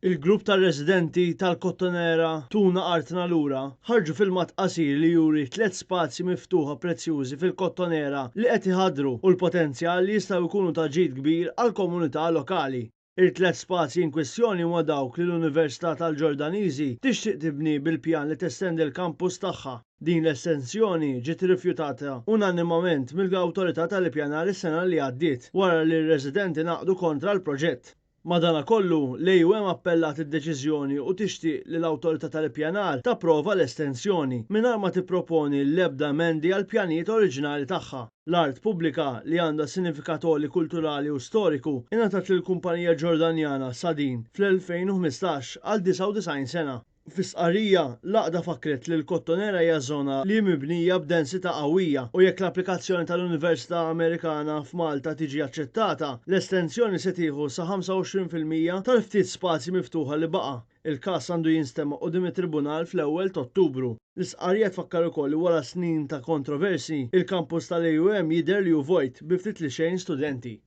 Il-grupp tar-residenti tal-Kottonera Tuna Art Nalura ħarġu filmat qasir li juri 3 spazji miftuħa prezzjużi fil-Kottonera li qed iħaddru u l-potenzjal li jistgħu jkunu ta' ġid kbir għall-komunità lokali. Il-3 spazji in kwestjoni huma dawk li l-Università tal-Ġordaniżi tixtieq tibni bil-pjan li testendi l-kampus tagħha. Din l-estensjoni ġiet irrifjutata unanimament mill-awtorità tal-ippjanar is-sena li għaddiet wara li r-residenti naqdu kontra l-proġett. Madankollu, l-AUM appellat id-deċiżjoni u tixtieq li l-awtorità tal-ippjanar tapprova l-estensjoni mingħajr ma tipproponi l-ebda emendi għall pjanijiet oriġinali tagħha. L-art pubblika li għandha sinifikat għoli kulturali u storiku ingħatat lill-kumpanija Ġordanjana Sadin fl-2015 għal 99 sena. Fis-sqarrija l-għaqda fakret li l-Kottonera hija żona li mibnija b'densità qawwija u jekk l-applikazzjoni tal-Università Amerikana f'Malta tiġi aċċettata, l-estensjoni se tieħu sa 25% tal-ftit spazji miftuħa li baqa'. Il-każ għandu jinstema' quddiem it-Tribunal fl-ewwel ta' Ottubru. L-isqarrija tfakkar ukoll li wara snin ta' kontroversi, il-kampus tal-AUM jidher li hu vojt bi ftit li xejn studenti.